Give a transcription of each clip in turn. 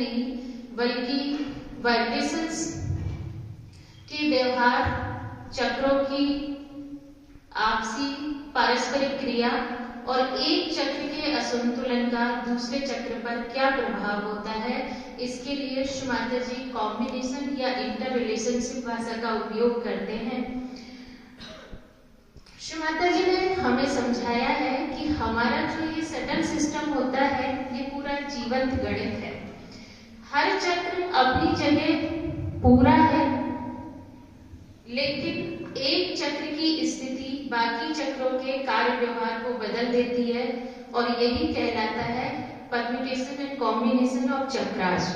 नहीं बल्कि वाइब्रेशंस के व्यवहार, चक्रों की आपसी पारस्परिक क्रिया और एक चक्र के असंतुलन का दूसरे चक्र पर क्या प्रभाव होता है, इसके लिए शुमातर जी कॉम्बिनेशन या इंटर रिलेशनशिप भाषा का उपयोग करते हैं। शुमातर जी ने हमें समझाया है कि हमारा जो ये सटल सिस्टम होता है ये पूरा जीवंत गणित है। हर चक्र अपनी जगह पूरा है, लेकिन एक चक्र की स्थिति बाकी चक्रों के कार्य व्यवहार को बदल देती है और यही कहलाता है permutation and combination of chakras.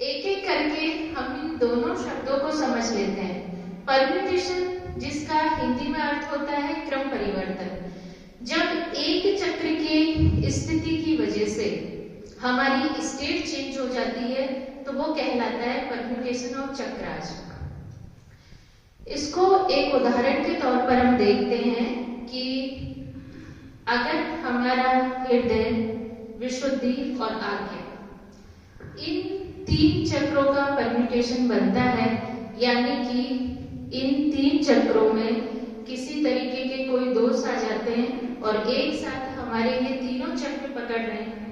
एक एक करके हम इन दोनों शब्दों को समझ लेते हैं। परम्यूटेशन, जिसका हिंदी में अर्थ होता है क्रम परिवर्तन, जब एक चक्र की स्थिति की वजह से हमारी स्टेट चेंज हो जाती है तो वो कहलाता है परम्यूटेशन ऑफ चक्रास। इसको एक उदाहरण के तौर पर हम देखते हैं कि अगर हमारा हृदय, विशुद्धि और आज्ञा, इन तीन चक्रों का परम्यूटेशन बनता है, यानी कि इन तीन चक्रों में किसी तरीके के कोई दोष आ जाते हैं और एक साथ हमारे ये तीनों चक्र पकड़ रहे हैं,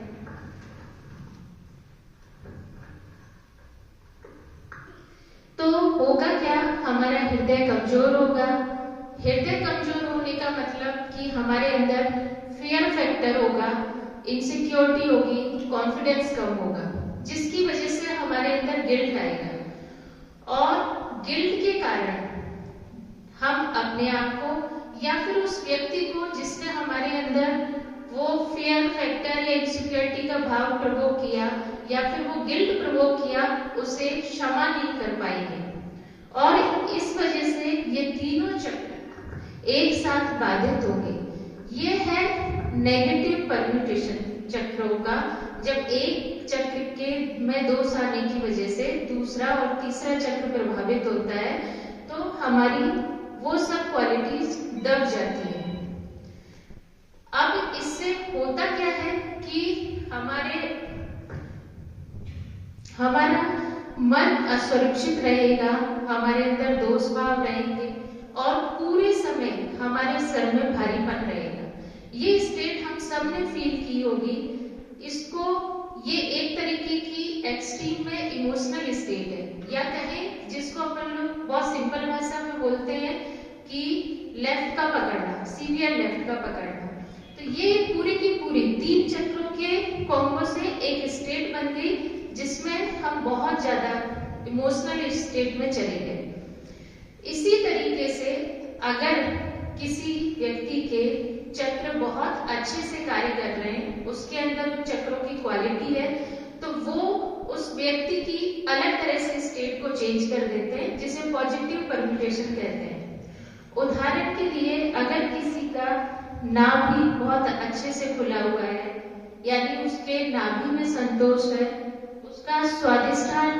तो होगा क्या? हमारा हृदय कमजोर होगा। हृदय कमजोर होने का मतलब कि हमारे अंदर फियर फैक्टर होगा, इनसिक्योरिटी होगी, कॉन्फिडेंस कम होगा, जिसकी वजह से हमारे अंदर गिल्ट आएगा और गिल्ट के कारण हम अपने आप को या फिर उस व्यक्ति को जिसने हमारे अंदर वो फियर फैक्टर या इनसिक्योरिटी का भाव प्रवोक किया या फिर वो गिल्ट प्रवोक किया, उसे क्षमा नहीं कर पाएंगे और इस वजह से ये तीनों चक्र एक साथ बाधित होंगे। ये है नेगेटिव परम्यूटेशन चक्रों का, जब एक चक्र के में दोष आने की वजह से दूसरा और तीसरा चक्र प्रभावित होता है तो हमारी वो सब क्वालिटीज दब जाती है। अब इससे होता क्या है कि हमारा मन असुरक्षित रहेगा, हमारे अंदर दोष भाव रहेंगे और पूरे समय हमारे सर में भारीपन रहेगा। ये स्टेट हम सब ने फील की होगी। इसको ये एक तरीके की एक्सट्रीम में इमोशनल स्टेट है, या कहें जिसको अपन लोग बहुत सिंपल भाषा में बोलते हैं कि लेफ्ट का पकड़ना, सीवियर लेफ्ट का पकड़ना। तो ये पूरी की पूरी तीन चक्रों के कॉम्बो से एक स्टेट बन गई जिसमें हम बहुत ज्यादा इमोशनल स्टेट में चले गए। इसी तरीके से अगर किसी व्यक्ति के चक्र बहुत अच्छे से कार्य कर रहे हैं, उसके अंदर उन चक्रों की क्वालिटी है, तो वो उस व्यक्ति की अलग तरह से स्टेट को चेंज कर देते हैं, जिसे पॉजिटिव परम्यूटेशन कहते हैं। उदाहरण के लिए अगर किसी का नाभि बहुत अच्छे से खुला हुआ है, यानी उसके नाभि में संतोष है, उसका स्वादिष्ठान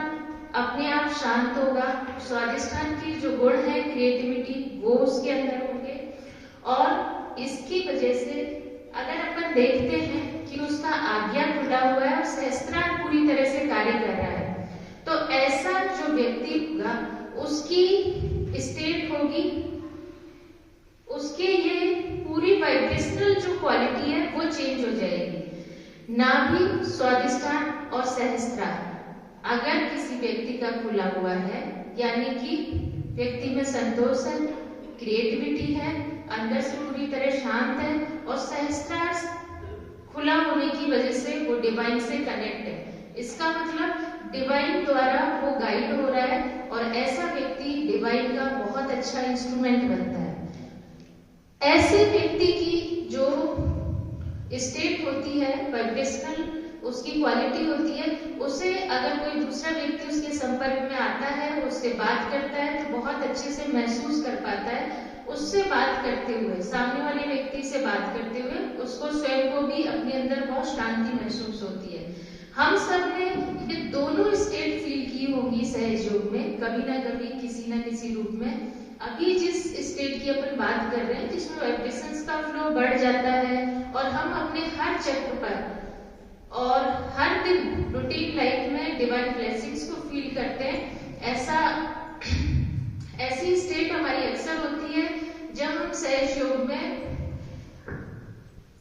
अपने आप शांत होगा, स्वादिष्ठान की जो गुण है क्रिएटिविटी वो उसके अंदर होंगे और इसकी वजह से अगर अपन देखते हैं कि उसका आज्ञा खुला हुआ है और सहस्त्रार पूरी तरह से कार्य कर रहा है, तो ऐसा जो व्यक्ति होगा उसकी स्टेट होगी, उसके ये पूरी वाइब्रेशनल जो क्वालिटी है वो चेंज हो जाएगी। नाभि, स्वादिष्ठान और सहस्त्रार अगर किसी व्यक्ति का खुला हुआ है, यानी कि व्यक्ति में संतोष है, क्रिएटिविटी है, अंदर से पूरी तरह शांत है और सहस्त्रार खुला होने की वजह से वो डिवाइन से कनेक्ट है। इसका मतलब डिवाइन द्वारा वो गाइड हो रहा है और ऐसा व्यक्ति डिवाइन का बहुत अच्छा इंस्ट्रूमेंट बनता है। ऐसे व्यक्ति की जो स्टेट होती है वाइब्रेशनल, उसकी क्वालिटी होती है, उसे अगर कोई दूसरा व्यक्ति उसके संपर्क में आता है, उससे बात करता है तो बहुत अच्छे से महसूस कर पाता है। उससे बात करते हुए, सामने वाले व्यक्ति से बात करते हुए उसको स्वयं को भी अपने अंदर बहुत शांति महसूस होती है। हम सब ने ये दोनों स्टेट फील की होगी सहयोग में, कभी ना कभी किसी ना किसी रूप में। अभी जिस स्टेट की अपन बात कर रहे हैं जिसमें वाइब्रेशंस का फ्लो बढ़ जाता है और हम अपने हर चक्र पर और हर दिन रूटीन लाइफ में डिवाइन ब्लेसिंग्स को फील करते हैं। ऐसी स्टेट हमारी अक्सर होती है जब हम सहज योग में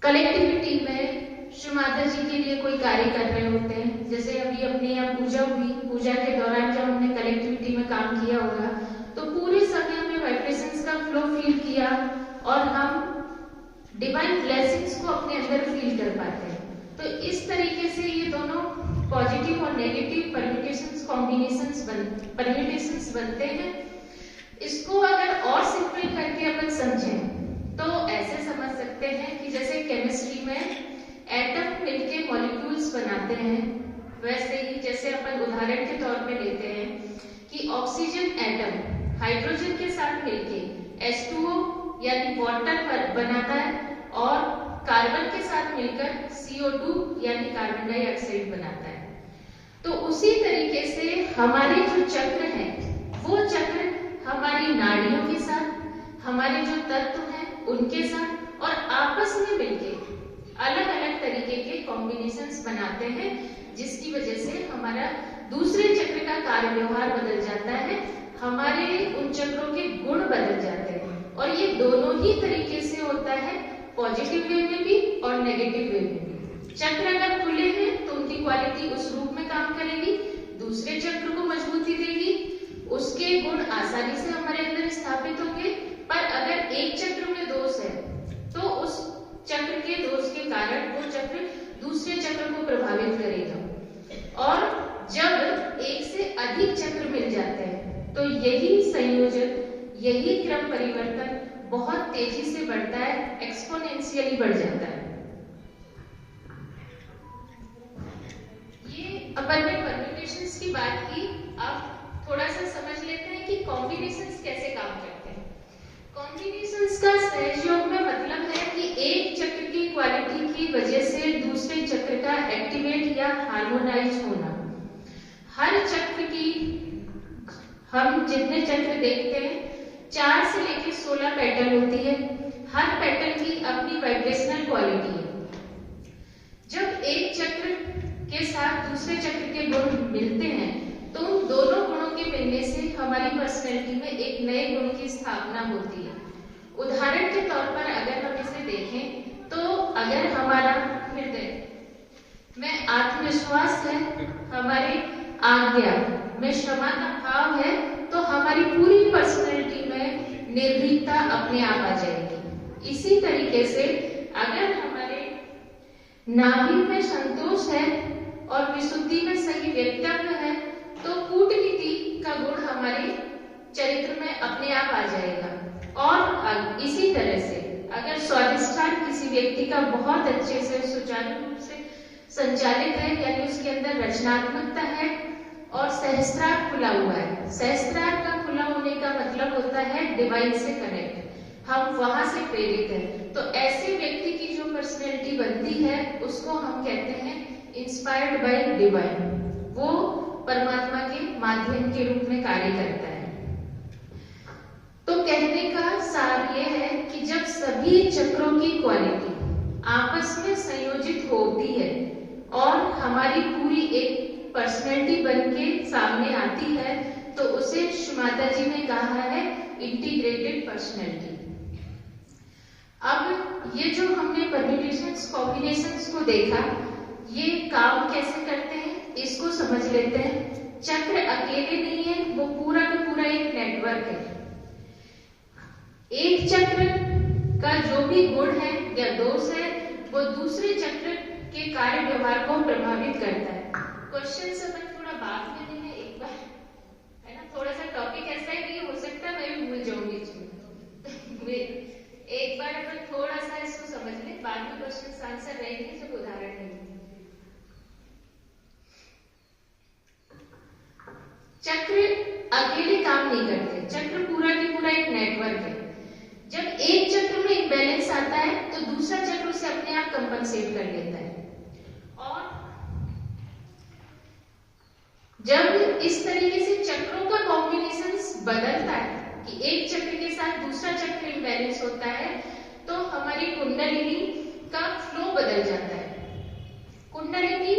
कलेक्टिविटी में श्री माता जी के लिए कोई कार्य कर रहे होते हैं। जैसे अभी अपने यहाँ पूजा हुई, पूजा के दौरान जब हमने कलेक्टिविटी में काम किया होगा तो पूरे समय में वाइब्रेशंस का फ्लो फील किया और हम डिवाइन ब्लेसिंग्स को अपने अंदर फील कर पाते हैं। तो इस तरीके से ये दोनों पॉजिटिव और नेगेटिव परम्यूटेशंस बनते हैं। इसको अगर और सिंपल करके अपन समझें तो ऐसे समझ सकते हैं कि जैसे केमिस्ट्री में एटम मिलके मॉलिक्यूल्स बनाते हैं, वैसे ही जैसे अपन उदाहरण के तौर पे लेते हैं कि ऑक्सीजन एटम हाइड्रोजन के साथ मिलके H2O यानी वाटर बनाता है और कार्बन के साथ मिलकर CO2 यानी कार्बन डाइऑक्साइड बनाता है। तो उसी तरीके से हमारे जो चक्र हैं वो चक्र हमारी नाड़ियों के साथ, हमारे जो तत्व हैं उनके साथ और आपस में मिलके अलग अलग तरीके के कॉम्बिनेशंस बनाते हैं, जिसकी वजह से हमारा दूसरे चक्र का कार्य व्यवहार बदल जाता है, हमारे उन चक्रों के गुण बदल जाते हैं। और ये दोनों ही तरीके से होता है, पॉजिटिव वे में भी और नेगेटिव वे में भी। चक्र अगर खुले हैं तो उनकी क्वालिटी उस रूप में काम करेगी, दूसरे चक्र को मजबूती देगी, उसके गुण आसानी से हमारे अंदर स्थापित होंगे। पर अगर एक चक्र में दोष है तो उस चक्र के दोष के कारण वो चक्र दूसरे चक्र को प्रभावित करेगा। और जब एक से अधिक चक्र मिल जाते हैं तो यही संयोजन, यही क्रम परिवर्तन बहुत तेजी से बढ़ता है, एक्सपोनेंशियली बढ़ जाता है। ये अपन ने परम्यूटेशंस की बात की, अब थोड़ा सा समझ लेते हैं कि कॉम्बिनेशंस कैसे काम करते हैं। कॉम्बिनेशंस का सहज योग में मतलब है कि एक चक्र की क्वालिटी की वजह से दूसरे चक्र का एक्टिवेट या हार्मोनाइज होना। हर चक्र की, हम जितने चक्र देखते हैं 4 से लेकर 16 पैटर्न होती है, हर पैटर्न की अपनी वाइब्रेशनल क्वालिटी है। जब एक चक्र के साथ दूसरे चक्र के गुण मिलते हैं तो उन दोनों गुणों के मिलने से हमारी पर्सनैलिटी में एक नए गुण की स्थापना होती है। उदाहरण के तौर पर अगर हम इसे देखें तो अगर हमारा हृदय में आत्मविश्वास है, हमारे आज्ञा में क्षमा का भाव है, तो हमारी पूरी पर्सनैलिटी में निर्भीकता अपने आप आ जाएगी। इसी तरीके से अगर हमारे नाभि में संतोष है और विशुद्धि में सही व्यक्तित्व है तो कूटनीति का गुण हमारे चरित्र में अपने आप आ जाएगा। और इसी तरह से अगर स्वाधिष्ठान किसी व्यक्ति का बहुत अच्छे से सुचारू रूप से संचालित है, यानी उसके अंदर रचनात्मकता है और सहस्त्रार खुला हुआ है, सहस्त्रार का खुला होने का मतलब होता है डिवाइन से कनेक्ट, हम वहां से प्रेरित हैं। तो ऐसे व्यक्ति की जो पर्सनैलिटी बनती है उसको हम कहते हैं इंस्पायर्ड बाय डिवाइन, वो परमात्मा के माध्यम के रूप में कार्य करता है। तो कहने का सार ये है कि जब सभी चक्रों की क्वालिटी आपस में संयोजित होती है और हमारी पूरी एक पर्सनैलिटी बनके सामने आती है तो उसे माता जी ने कहा है इंटीग्रेटेड पर्सनैलिटी। अब ये जो हमने परम्यूटेशंस कॉम्बिनेशंस को देखा, ये काम कैसे करते हैं इसको समझ लेते हैं। चक्र अकेले नहीं है, वो पूरा का पूरा एक नेटवर्क है। एक चक्र का जो भी गुण है या दोष है वो दूसरे चक्र के कार्य व्यवहार को प्रभावित करता है। क्वेश्चन अपन थोड़ा बाद में लेंगे एक बार, है ना, थोड़ा सा टॉपिक ऐसा है कि हो सकता है मैं भी भूल जाऊंगी एक बार अपन थोड़ा सा इसको समझ ले, बाद में क्वेश्चन आंसर रहेंगे जब उदाहरण लेंगे। चक्र अकेले काम नहीं करते, चक्र पूरा की पूरा एक नेटवर्क है। जब एक चक्र में इम्बैलेंस आता है तो दूसरा चक्र उसे अपने आप कंपनसेट कर लेता है। और जब इस तरीके से चक्रों का कॉम्बिनेशंस बदलता है कि एक चक्र के साथ दूसरा चक्र इम्बैलेंस होता है तो हमारी कुंडलिनी का फ्लो बदल जाता है। कुंडलिनी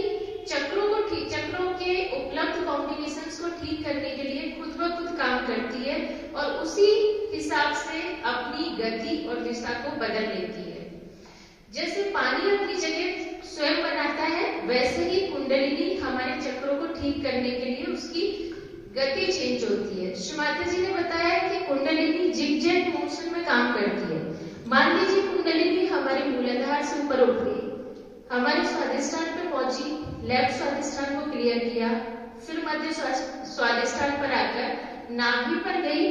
चक्रों को ठीक ठीक करने के लिए खुद ब खुद काम करती है और उसी हिसाब से अपनी गति और दिशा को बदल लेती है। जैसे पानी अपनी जगह स्वयं बनाता है, वैसे ही कुंडलिनी हमारे चक्रों को ठीक करने के लिए उसकी गति चेंज होती है। श्रीमाता जी ने बताया कि कुंडलिनी जिगजैग मोशन में काम करती है। मान लीजिए कुंडलिनी हमारे मूलाधार से ऊपर उठ गई, हमारे स्वादिष्ठान पे पहुंची, लेफ्ट स्वादिष्ठान को क्लियर किया, फिर मध्य स्वादिष्ठान पर आकर नाभि पर गई।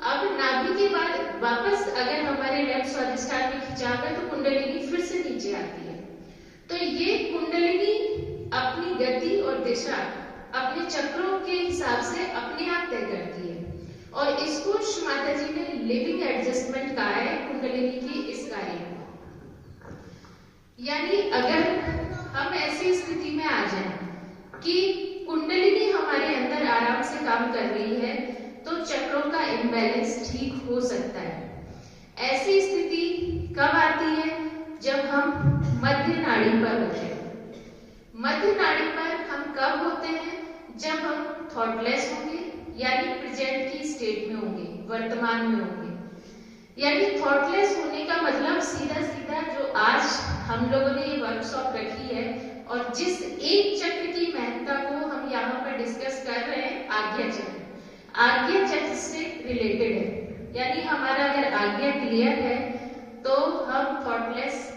अब नाभि के बाद वापस अगर हमारे लेफ्ट स्वादिष्ठान में खिंचाव है तो कुंडलिनी फिर से नीचे आती है। तो ये कुंडलिनी अपनी गति और दिशा अपने चक्रों के हिसाब से अपने आप तय करती है और इसको श्रीमाता जी ने लिविंग एडजस्टमेंट कहा है कुंडलिनी की इस कार्य में। यानी अगर हम ऐसी स्थिति में आ जाएं कि कुंडलिनी हमारे अंदर आराम से काम कर रही है तो चक्रों का इम्बैलेंस ठीक हो सकता है। ऐसी स्थिति कब आती है? जब हम मध्य नाड़ी पर होते हैं। मध्य नाड़ी पर हम कब होते हैं? जब हम थॉटलेस होंगे, यानी प्रेजेंट की स्टेट में होंगे, वर्तमान में होंगे। यानी थॉटलेस होने का मतलब सीधा सीधा जो आज हम लोगों ने ये वर्कशॉप रखी है और जिस एक चक्र की महत्ता को हम यहाँ पर डिस्कस कर रहे हैं, आज्ञा चक्र, आज्ञा चक्र से रिलेटेड है। यानी हमारा अगर आज्ञा क्लियर है तो हम थॉटलेस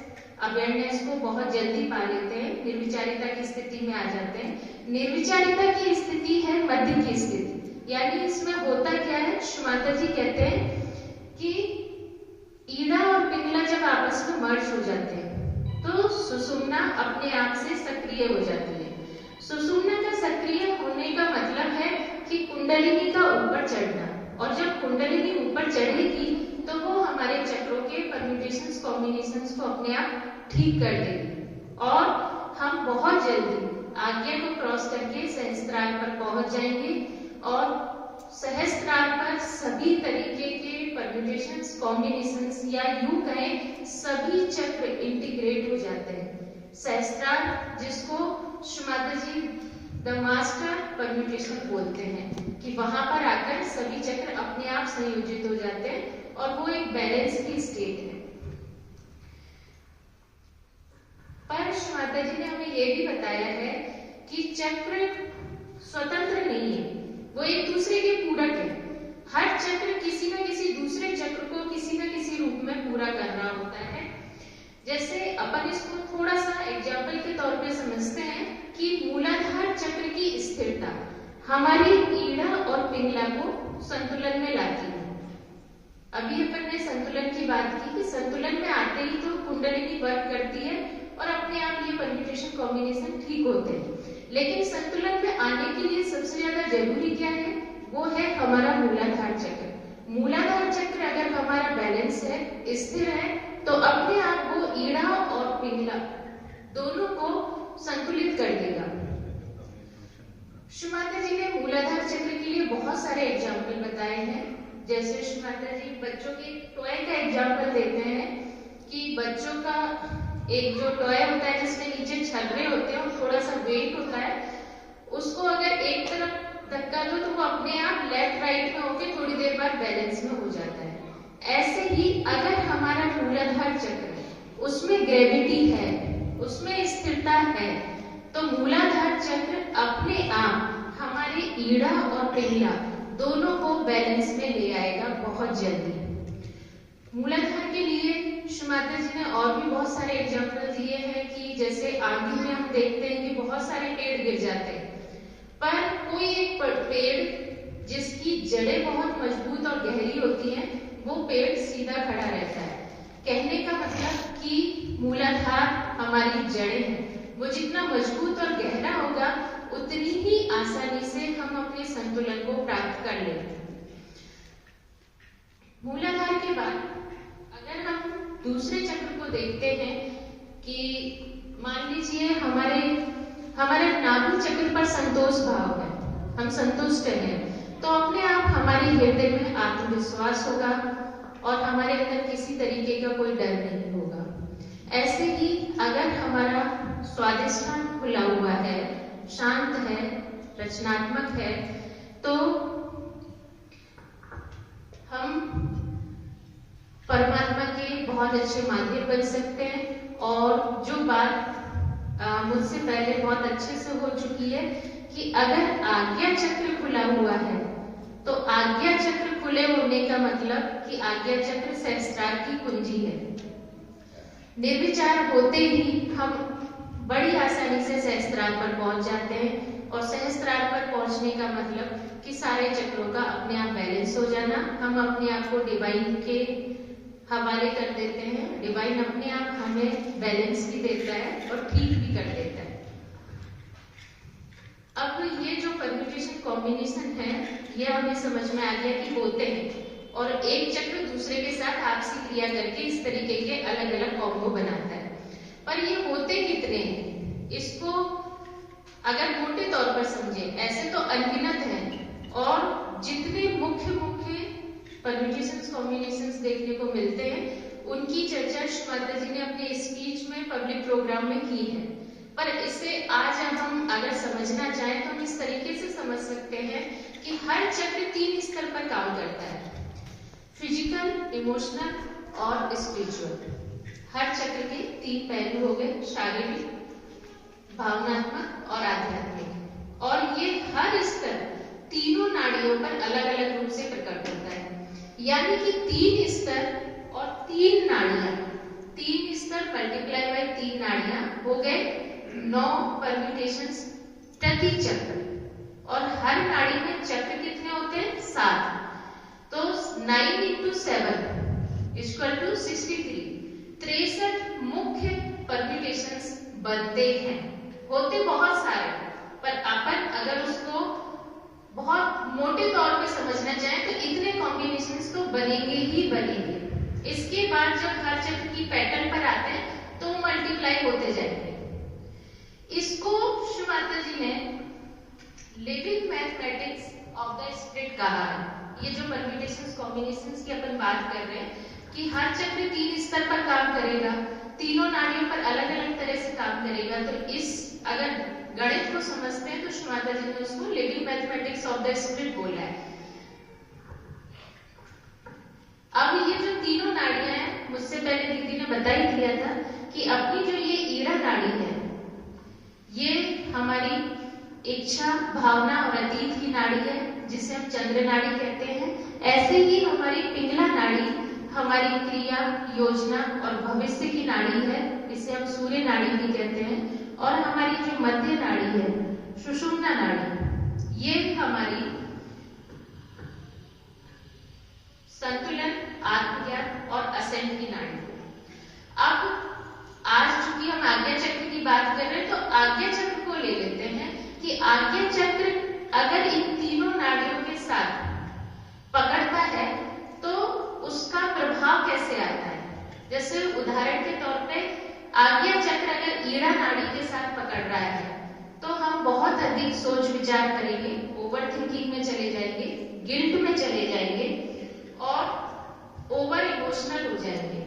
अवेयरनेस को बहुत जल्दी पा लेते हैं, निर्विचारिता की स्थिति में आ जाते हैं। निर्विचारिता की स्थिति है मध्य की स्थिति। यानी इसमें होता क्या है? श्रीमाता जी कहते हैं कि ईड़ा और पिंगला जब आपस में मर्ज हो जाते हैं तो सुषुम्ना अपने आप से सक्रिय हो जाती है। सुषुम्ना का सक्रिय होने का मतलब है कि कुंडलिनी का ऊपर चढ़ना, और जब कुंडलिनी ऊपर चढ़ेगी तो वो हमारे चक्रों के परम्यूटेशंस कॉम्बिनेशंस को अपने आप ठीक कर देगी और हम बहुत जल्दी आज्ञा को क्रॉस करके सहस्त्रार पर पहुंच जाएंगे और सहस्त्रार पर सभी तरीके के परम्यूटेशंस कॉम्बिनेशंस या यूं कहें सभी चक्र इंटीग्रेट हो जाते हैं। सहस्त्रार जिसको श्रीमाता जी द मास्टर परम्यूटेशन बोलते हैं कि वहां पर आकर सभी चक्र अपने आप संयोजित हो जाते हैं और वो एक बैलेंस की स्टेट है। पर श्रीमाता जी ने हमें ये भी बताया है कि चक्र स्वतंत्र नहीं है, वो एक दूसरे के पूरक है। हर चक्र किसी न किसी दूसरे चक्र को किसी न किसी रूप में पूरा कर रहा होता है। जैसे अपन इसको थोड़ा सा एग्जाम्पल के तौर पे समझते हैं कि मूलाधार चक्र की स्थिरता हमारी ईड़ा और पिंगला को संतुलन में लाती है। अभी अपन ने संतुलन की बात की कि संतुलन में आते ही तो कुंडलिनी वर्क करती है और अपने आप ये परम्यूटेशन कॉम्बिनेशन ठीक होते हैं। लेकिन संतुलन में आने के लिए सबसे ज्यादा जरूरी क्या है? वो है हमारा मूलाधार चक्र। मूलाधार चक्र अगर हमारा बैलेंस है, स्थिर है, तो अपने आप वो ईड़ा और पिंगला दोनों को संतुलित कर देगा। श्रीमाता जी ने मूलाधार चक्र के लिए बहुत सारे एग्जाम्पल बताए हैं। जैसे श्रीमाता जी बच्चों के टॉय का एग्जाम्पल देते हैं कि बच्चों का एक जो टॉय होता है जिसमें नीचे छर्रे होते हैं और थोड़ा सा वेट होता है, उसको अगर एक तरफ धक्का दो तो वो अपने आप लेफ्ट राइट में होकर थोड़ी देर बाद बैलेंस में हो जाता है। ऐसे ही अगर हमारा मूलाधार चक्र उसमें ग्रेविटी है, उसमें स्थिरता है, तो मूलाधार चक्र अपने आप हमारे ईड़ा और पिंगला दोनों को बैलेंस में ले आएगा बहुत जल्दी। मूलाधार के लिए श्रीमाता जी ने और भी बहुत सारे एग्जाम्पल दिए हैं कि जैसे आंधी में हम देखते हैं कि बहुत सारे पेड़ गिर जाते हैं, पर कोई एक पेड़ जिसकी जड़ें बहुत मजबूत और गहरी होती हैं, वो पेड़ सीधा खड़ा रहता है। कहने का मतलब कि मूलाधार हमारी जड़ें हैं, वो जितना मजबूत और गहरा होगा उतनी ही आसानी से हम अपने संतुलन को प्राप्त कर लेते हैं। मूलाधार के बाद अगर हम दूसरे चक्र को देखते हैं कि मान लीजिए हमारे नाभि चक्र पर संतोष भाव है, हम संतुष्ट हैं, तो अपने आप हमारे हृदय में आत्मविश्वास होगा और हमारे अंदर किसी तरीके का कोई डर नहीं होगा। ऐसे ही अगर हमारा स्वादिष्ठान खुला हुआ है, शांत है, रचनात्मक है, तो हम परमात्मा के बहुत अच्छे माध्यम बन सकते हैं। और जो बात मुझसे पहले बहुत अच्छे से हो चुकी है कि अगर आज्ञा चक्र खुला हुआ है तो आज्ञा चक्र खुले होने का मतलब कि आज्ञा चक्र सहस्त्रार की कुंजी है। निर्विचार होते ही हम बड़ी आसानी से सहस्त्रार पर पहुंच जाते हैं। और सहस्त्रार पर पहुंचने का मतलब कि सारे चक्रों का अपने आप बैलेंस हो जाना। हम अपने आप को डिवाइन के हवाले कर देते हैं। डिवाइन अपने आप हमें बैलेंस भी देता है और ठीक भी कर देता है। अब ये जो परम्यूटेशन कॉम्बिनेशन है ये हमें समझ में आ गया कि होते हैं और एक चक्र दूसरे के साथ आपसी क्रिया करके इस तरीके के अलग अलग कॉम्बो बनाता है। पर ये होते कितने हैं इसको अगर मोटे तौर पर समझे ऐसे तो अनगिनत हैं। और जितने मुख्य परम्यूटेशंस कॉम्बिनेशंस देखने को मिलते हैं उनकी चर्चा माता जी ने अपने स्पीच में पब्लिक प्रोग्राम में की है। पर इसे आज हम अगर समझना चाहें तो हम इस तरीके से समझ सकते हैं कि हर चक्र 3 स्तर पर काम करता है, फिजिकल, इमोशनल और स्पिरिचुअल। हर चक्र के 3 पहलू हो गए, शारीरिक, भावनात्मक और आध्यात्मिक। और ये हर स्तर तीनों नाड़ियों पर अलग अलग रूप से प्रकट होता है। यानी कि 3 स्तर और 3 नाड़ियां, 3 स्तर मल्टीप्लाई बाय 3 नाड़ियां हो गए 9 परम्यूटेशंस प्रति चक्र। और हर नाड़ी में चक्र कितने होते हैं? 7। तो 9 × 7 = 63। 63 मुख्य परम्यूटेशंस बनते हैं। होते बहुत सारे, पर अपन अगर उसको बहुत मोटे तौर पे समझना चाहें तो इतने कॉम्बिनेशंस तो बनेंगे ही बनेंगे। इसके बाद जब हर चक्र की पैटर्न पर आते हैं तो मल्टीप्लाई होते जाएंगे। इसको श्री माता जी ने living mathematics of the spirit कहा है। ये जो परम्यूटेशंस कॉम्बिनेशंस की अपन बात कर रहे हैं कि हर चक्र 3 स्तर पर काम करेगा, तीनों नाड़ियों पर अलग अलग तरह से काम करेगा। तो इस अगर गणित को समझते हैं तो श्री माता जी ने उसको living mathematics of the spirit बोला है। अब ये जो तीनों नाड़ियां हैं, मुझसे पहले दीदी ने बता ही दिया था कि अपनी जो ये ईड़ा नाड़ी है ये हमारी इच्छा, भावना और अतीत की नाड़ी है जिसे हम चंद्र नाड़ी कहते हैं। ऐसे ही हमारी पिंगला नाड़ी हमारी क्रिया, योजना और भविष्य की नाड़ी है, इसे हम सूर्य नाड़ी भी कहते हैं। और हमारी जो मध्य नाड़ी है सुषुम्ना नाड़ी, ये हमारी संतुलन, आत्मज्ञान और असेंट की नाड़ी है। अब आज चूंकि हम आज्ञा चक्र की बात कर रहे हैं तो आज्ञा चक्र को ले लेते हैं कि आज्ञा चक्र अगर इन तीनों नाड़ियों के साथ पकड़ता है तो उसका प्रभाव कैसे आता है। जैसे उदाहरण के तौर पे आज्ञा चक्र अगर ईड़ा नाड़ी के साथ पकड़ रहा है तो हम बहुत अधिक सोच विचार करेंगे, ओवर थिंकिंग में चले जाएंगे, गिल्ट में चले जाएंगे और ओवर इमोशनल हो जाएंगे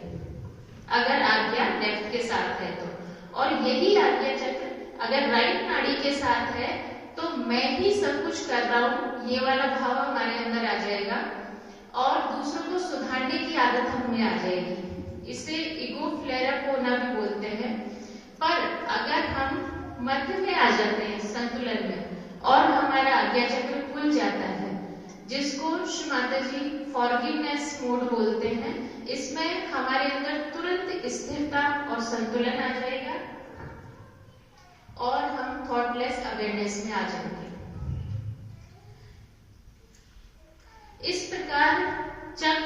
अगर आज्ञा लेफ्ट के साथ है तो। और यही आज्ञा चक्र अगर राइट नाड़ी के साथ है तो मैं ही सब कुछ कर रहा हूं, ये वाला भाव हमारे अंदर आ जाएगा और दूसरों को सुधारने की आदत हमें आ जाएगी। इसे ईगो फ्लेयर अप होना भी बोलते हैं। पर अगर हम मध्य में आ जाते हैं, संतुलन में, और हमारा आज्ञा चक्र खुल जाता है जिसको श्री माता जी फॉरगिवनेस मोड बोलते हैं, इसमें हमारे अंदर तुरंत स्थिरता और संतुलन आ जाएगा और हम थॉटलेस अवेयरनेस में आ जाएंगे। इस प्रकार चक्र